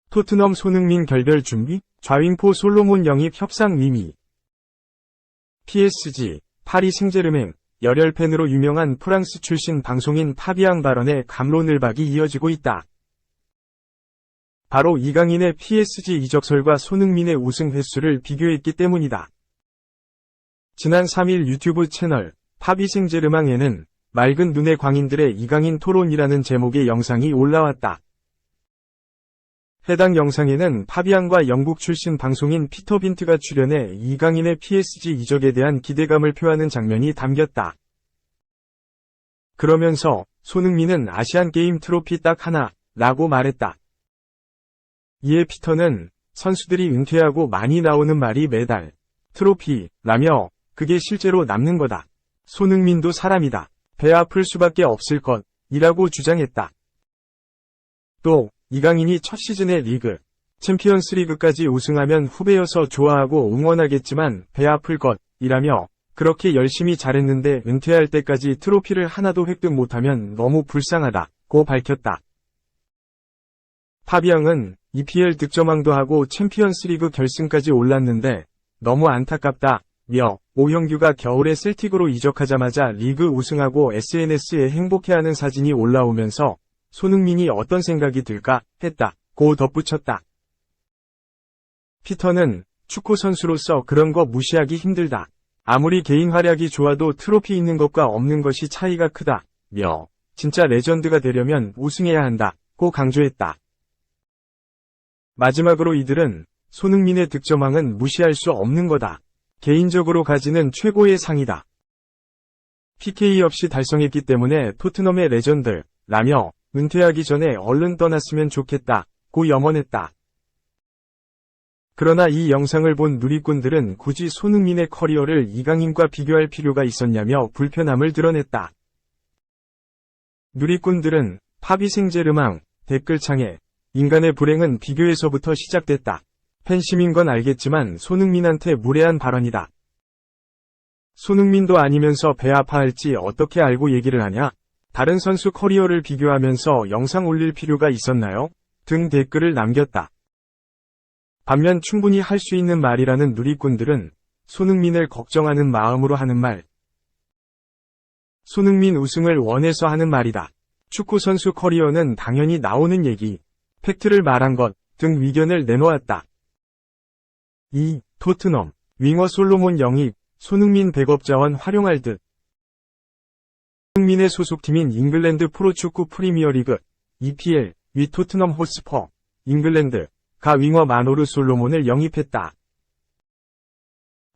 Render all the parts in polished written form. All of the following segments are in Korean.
토트넘 손흥민 결별 준비? 좌윙포 솔로몬 영입 협상 미미. PSG, 파리 생제르맹, 열혈 팬으로 유명한 프랑스 출신 방송인 파비앙 발언에 갑론을박이 이어지고 있다. 바로 이강인의 PSG 이적설과 손흥민의 우승 횟수를 비교했기 때문이다. 지난 3일 유튜브 채널 파비 생제르맹에는 맑은 눈의 광인들의 이강인 토론이라는 제목의 영상이 올라왔다. 해당 영상에는 파비앙과 영국 출신 방송인 피터 빈트가 출연해 이강인의 PSG 이적에 대한 기대감을 표하는 장면이 담겼다. 그러면서 손흥민은 아시안게임 트로피 딱 하나 라고 말했다. 이에 피터는 선수들이 은퇴하고 많이 나오는 말이 메달, 트로피 라며 그게 실제로 남는 거다. 손흥민도 사람이다. 배 아플 수밖에 없을 것 이라고 주장했다. 또 이강인이 첫 시즌에 리그, 챔피언스 리그까지 우승하면 후배여서 좋아하고 응원하겠지만 배 아플 것 이라며 그렇게 열심히 잘했는데 은퇴할 때까지 트로피를 하나도 획득 못하면 너무 불쌍하다고 밝혔다. 파비앙은 EPL 득점왕도 하고 챔피언스 리그 결승까지 올랐는데 너무 안타깝다며 오형규가 겨울에 셀틱으로 이적하자마자 리그 우승하고 SNS에 행복해하는 사진이 올라오면서 손흥민이 어떤 생각이 들까 했다고 덧붙였다. 피터는 축구 선수로서 그런 거 무시하기 힘들다. 아무리 개인 활약이 좋아도 트로피 있는 것과 없는 것이 차이가 크다며 진짜 레전드가 되려면 우승해야 한다고 강조했다. 마지막으로 이들은 손흥민의 득점왕은 무시할 수 없는 거다. 개인적으로 가지는 최고의 상이다. PK 없이 달성했기 때문에 토트넘의 레전드라며 은퇴하기 전에 얼른 떠났으면 좋겠다고 염원했다. 그러나 이 영상을 본 누리꾼들은 굳이 손흥민의 커리어를 이강인과 비교할 필요가 있었냐며 불편함을 드러냈다. 누리꾼들은 파비 생제르맹 댓글창에 인간의 불행은 비교에서부터 시작됐다. 팬심인 건 알겠지만 손흥민한테 무례한 발언이다. 손흥민도 아니면서 배 아파할지 어떻게 알고 얘기를 하냐? 다른 선수 커리어를 비교하면서 영상 올릴 필요가 있었나요? 등 댓글을 남겼다. 반면 충분히 할 수 있는 말이라는 누리꾼들은 손흥민을 걱정하는 마음으로 하는 말. 손흥민 우승을 원해서 하는 말이다. 축구 선수 커리어는 당연히 나오는 얘기, 팩트를 말한 것 등 의견을 내놓았다. 2. 토트넘, 윙어 솔로몬 영입, 손흥민 백업 자원 활용할 듯. 손흥민의 소속팀인 잉글랜드 프로축구 프리미어리그, EPL, 위 토트넘 호스퍼, 잉글랜드가 윙어 마노르 솔로몬을 영입했다.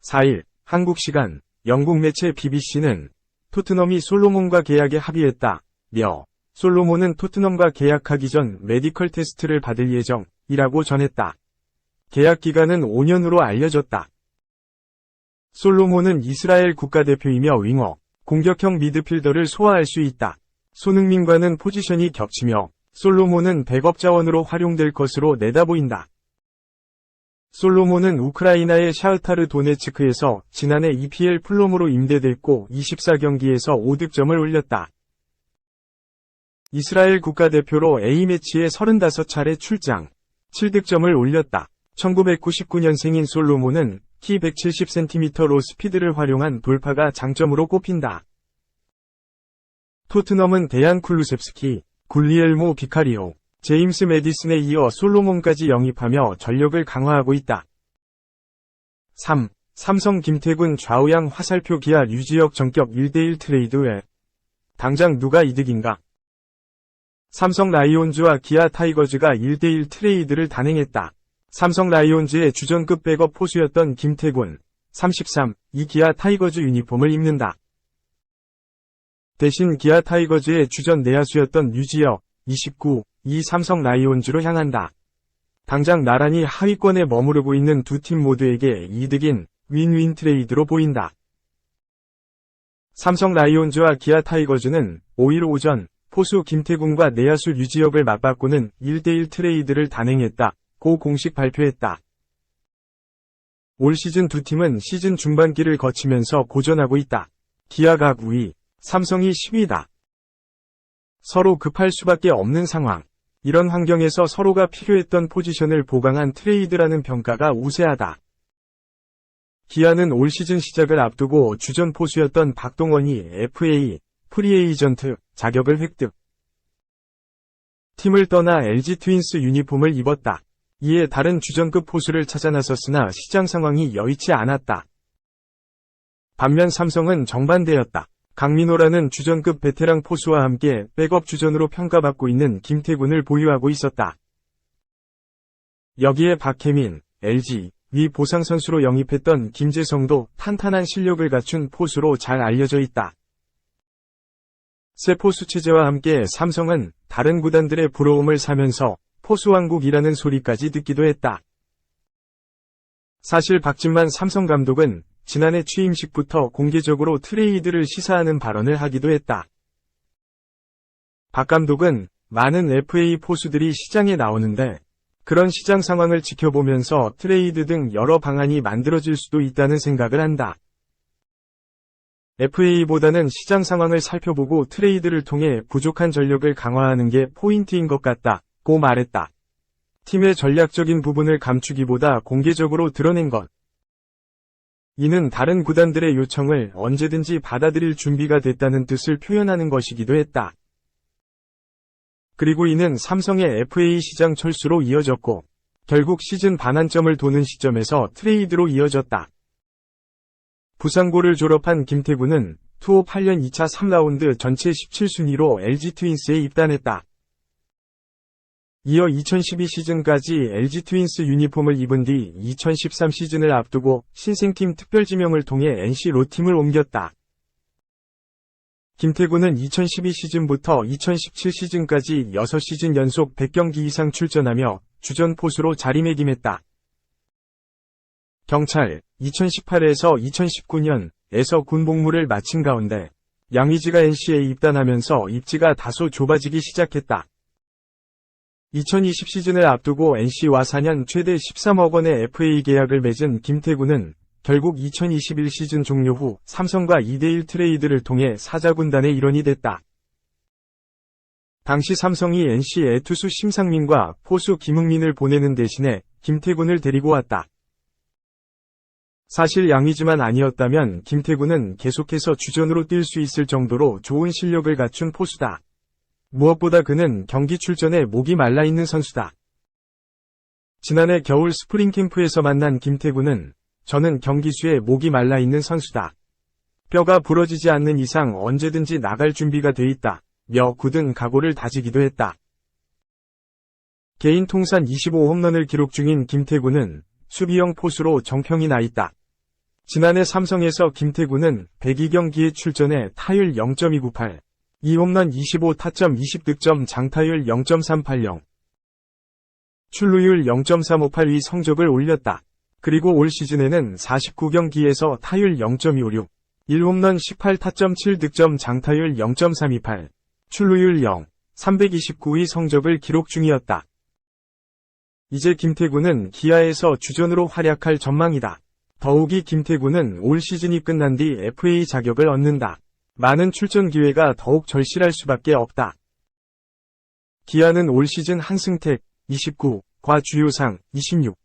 4일, 한국 시간, 영국 매체 BBC는 토트넘이 솔로몬과 계약에 합의했다며 솔로몬은 토트넘과 계약하기 전 메디컬 테스트를 받을 예정이라고 전했다. 계약 기간은 5년으로 알려졌다. 솔로몬은 이스라엘 국가대표이며 윙어, 공격형 미드필더를 소화할 수 있다. 손흥민과는 포지션이 겹치며 솔로몬은 백업 자원으로 활용될 것으로 내다보인다. 솔로몬은 우크라이나의 샤흐타르 도네츠크에서 지난해 EPL 플럼으로 임대됐고 24경기에서 5득점을 올렸다. 이스라엘 국가대표로 A매치에 35차례 출장, 7득점을 올렸다. 1999년생인 솔로몬은 키 170cm로 스피드를 활용한 돌파가 장점으로 꼽힌다. 토트넘은 데얀 쿨루셉스키, 굴리엘모 비카리오, 제임스 매디슨에 이어 솔로몬까지 영입하며 전력을 강화하고 있다. 3. 삼성 김태군 좌우양 화살표 기아 류지혁 전격 1대1 트레이드에 당장 누가 이득인가? 삼성 라이온즈와 기아 타이거즈가 1대1 트레이드를 단행했다. 삼성 라이온즈의 주전급 백업 포수였던 김태군, 33, 이 기아 타이거즈 유니폼을 입는다. 대신 기아 타이거즈의 주전 내야수였던 류지혁, 29, 이 삼성 라이온즈로 향한다. 당장 나란히 하위권에 머무르고 있는 두 팀 모두에게 이득인 윈윈 트레이드로 보인다. 삼성 라이온즈와 기아 타이거즈는 5일 오전 포수 김태군과 내야수 류지혁을 맞바꾸는 1대1 트레이드를 단행했다고 공식 발표했다. 올 시즌 두 팀은 시즌 중반기를 거치면서 고전하고 있다. 기아가 9위, 삼성이 10위다. 서로 급할 수밖에 없는 상황. 이런 환경에서 서로가 필요했던 포지션을 보강한 트레이드라는 평가가 우세하다. 기아는 올 시즌 시작을 앞두고 주전 포수였던 박동원이 FA, 프리에이전트 자격을 획득. 팀을 떠나 LG 트윈스 유니폼을 입었다. 이에 다른 주전급 포수를 찾아 나섰으나 시장 상황이 여의치 않았다. 반면 삼성은 정반대였다. 강민호라는 주전급 베테랑 포수와 함께 백업 주전으로 평가받고 있는 김태군을 보유하고 있었다. 여기에 박혜민, LG, 위 보상 선수로 영입했던 김재성도 탄탄한 실력을 갖춘 포수로 잘 알려져 있다. 새 포수 체제와 함께 삼성은 다른 구단들의 부러움을 사면서 포수왕국이라는 소리까지 듣기도 했다. 사실 박진만 삼성 감독은 지난해 취임식부터 공개적으로 트레이드를 시사하는 발언을 하기도 했다. 박 감독은 많은 FA 포수들이 시장에 나오는데 그런 시장 상황을 지켜보면서 트레이드 등 여러 방안이 만들어질 수도 있다는 생각을 한다. FA보다는 시장 상황을 살펴보고 트레이드를 통해 부족한 전력을 강화하는 게 포인트인 것 같다고 말했다. 팀의 전략적인 부분을 감추기보다 공개적으로 드러낸 것. 이는 다른 구단들의 요청을 언제든지 받아들일 준비가 됐다는 뜻을 표현하는 것이기도 했다. 그리고 이는 삼성의 FA 시장 철수로 이어졌고 결국 시즌 반환점을 도는 시점에서 트레이드로 이어졌다. 부상고를 졸업한 김태군은 투어 8년 2차 3라운드 전체 17순위로 LG 트윈스에 입단했다. 이어 2012 시즌까지 LG 트윈스 유니폼을 입은 뒤 2013 시즌을 앞두고 신생팀 특별지명을 통해 NC 로팀을 옮겼다. 김태군은 2012 시즌부터 2017 시즌까지 6시즌 연속 100경기 이상 출전하며 주전 포수로 자리매김했다. 경찰 2018에서 2019년에서 군 복무를 마친 가운데 양의지가 NC에 입단하면서 입지가 다소 좁아지기 시작했다. 2020 시즌을 앞두고 NC와 4년 최대 13억 원의 FA 계약을 맺은 김태군은 결국 2021 시즌 종료 후 삼성과 2대1 트레이드를 통해 사자군단의 일원이 됐다. 당시 삼성이 NC에 투수 심상민과 포수 김흥민을 보내는 대신에 김태군을 데리고 왔다. 사실 양의지만 아니었다면 김태군은 계속해서 주전으로 뛸 수 있을 정도로 좋은 실력을 갖춘 포수다. 무엇보다 그는 경기 출전에 목이 말라있는 선수다. 지난해 겨울 스프링 캠프에서 만난 김태군은 저는 경기수에 목이 말라있는 선수다. 뼈가 부러지지 않는 이상 언제든지 나갈 준비가 돼 있다. 며 굳은 각오를 다지기도 했다. 개인 통산 25홈런을 기록 중인 김태군은 수비형 포수로 정평이 나 있다. 지난해 삼성에서 김태군은 102경기에 출전해 타율 0.298, 2홈런 25타점 20득점 장타율 0.380, 출루율 0.358의 성적을 올렸다. 그리고 올 시즌에는 49경기에서 타율 0.256, 1홈런 18타점 7득점 장타율 0.328, 출루율 0, 329의 성적을 기록 중이었다. 이제 김태군은 기아에서 주전으로 활약할 전망이다. 더욱이 김태군은 올 시즌이 끝난 뒤 FA 자격을 얻는다. 많은 출전 기회가 더욱 절실할 수밖에 없다. 기아는 올 시즌 한승택 29과 주요상 26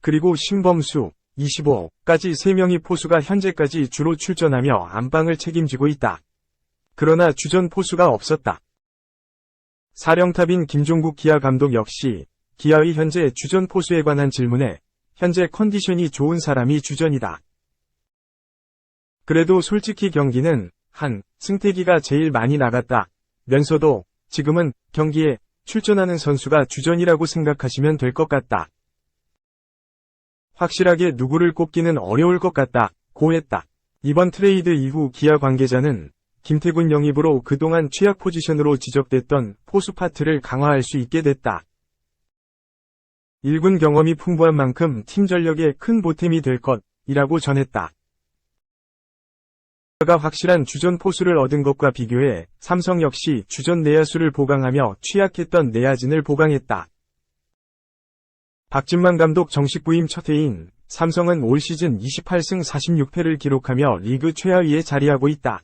그리고 신범수 25까지 3명의 포수가 현재까지 주로 출전하며 안방을 책임지고 있다. 그러나 주전 포수가 없었다. 사령탑인 김종국 기아 감독 역시 기아의 현재 주전 포수에 관한 질문에 현재 컨디션이 좋은 사람이 주전이다. 그래도 솔직히 경기는 승태기가 제일 많이 나갔다 면서도 지금은 경기에 출전하는 선수가 주전이라고 생각하시면 될 것 같다. 확실하게 누구를 꼽기는 어려울 것 같다고 했다. 이번 트레이드 이후 기아 관계자는 김태군 영입으로 그동안 취약 포지션으로 지적됐던 포수 파트를 강화할 수 있게 됐다. 1군 경험이 풍부한 만큼 팀 전력에 큰 보탬이 될 것이라고 전했다. 기아가 확실한 주전 포수를 얻은 것과 비교해 삼성 역시 주전 내야수를 보강하며 취약했던 내야진을 보강했다. 박진만 감독 정식 부임 첫 해인 삼성은 올 시즌 28승 46패를 기록하며 리그 최하위에 자리하고 있다.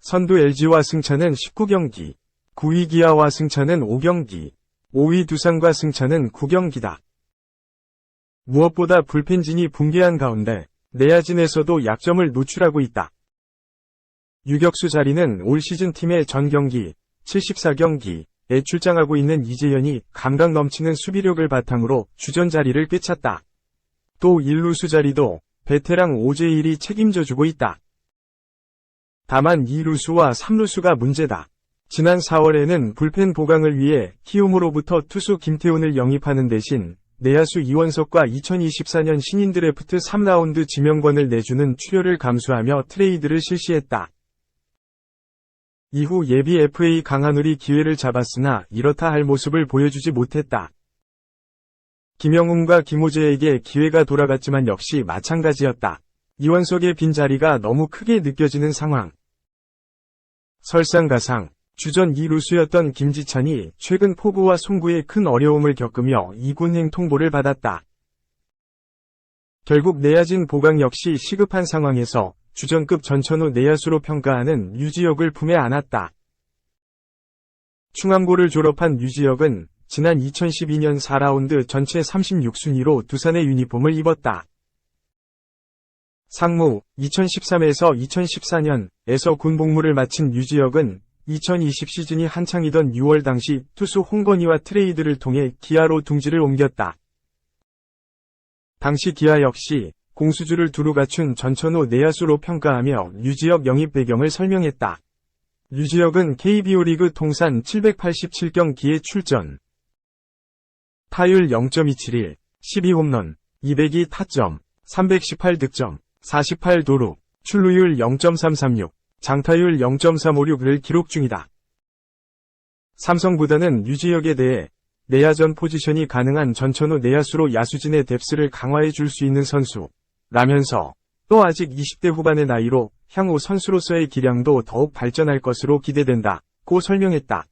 선두 LG와 승차는 19경기, 9위 기아와 승차는 5경기, 5위 두산과 승차는 9경기다. 무엇보다 불펜진이 붕괴한 가운데 내야진에서도 약점을 노출하고 있다. 유격수 자리는 올 시즌 팀의 전 경기 74경기에 출장하고 있는 이재현이 감각 넘치는 수비력을 바탕으로 주전 자리를 꿰찼다. 또 1루수 자리도 베테랑 오재일이 책임져주고 있다. 다만 2루수와 3루수가 문제다. 지난 4월에는 불펜 보강을 위해 키움으로부터 투수 김태훈을 영입하는 대신 내야수 이원석과 2024년 신인 드래프트 3라운드 지명권을 내주는 출혈을 감수하며 트레이드를 실시했다. 이후 예비 FA 강한울이 기회를 잡았으나 이렇다 할 모습을 보여주지 못했다. 김영웅과 김호재에게 기회가 돌아갔지만 역시 마찬가지였다. 이원석의 빈자리가 너무 크게 느껴지는 상황. 설상가상, 주전 2루수였던 김지찬이 최근 포구와 송구에 큰 어려움을 겪으며 2군행 통보를 받았다. 결국 내야진 보강 역시 시급한 상황에서 주전급 전천후 내야수로 평가하는 유지혁을 품에 안았다. 충암고를 졸업한 유지혁은 지난 2012년 4라운드 전체 36순위로 두산의 유니폼을 입었다. 상무, 2013에서 2014년에서 군 복무를 마친 유지혁은 2020 시즌이 한창이던 6월 당시 투수 홍건희와 트레이드를 통해 기아로 둥지를 옮겼다. 당시 기아 역시 공수주를 두루 갖춘 전천후 내야수로 평가하며 유지혁 영입 배경을 설명했다. 유지혁은 KBO 리그 통산 787경기에 출전. 타율 0.271, 12홈런, 202 타점, 318득점, 48도루, 출루율 0.336, 장타율 0.356을 기록 중이다. 삼성보다는 유지혁에 대해 내야전 포지션이 가능한 전천후 내야수로 야수진의 뎁스를 강화해 줄 수 있는 선수라면서 또 아직 20대 후반의 나이로 향후 선수로서의 기량도 더욱 발전할 것으로 기대된다고 설명했다.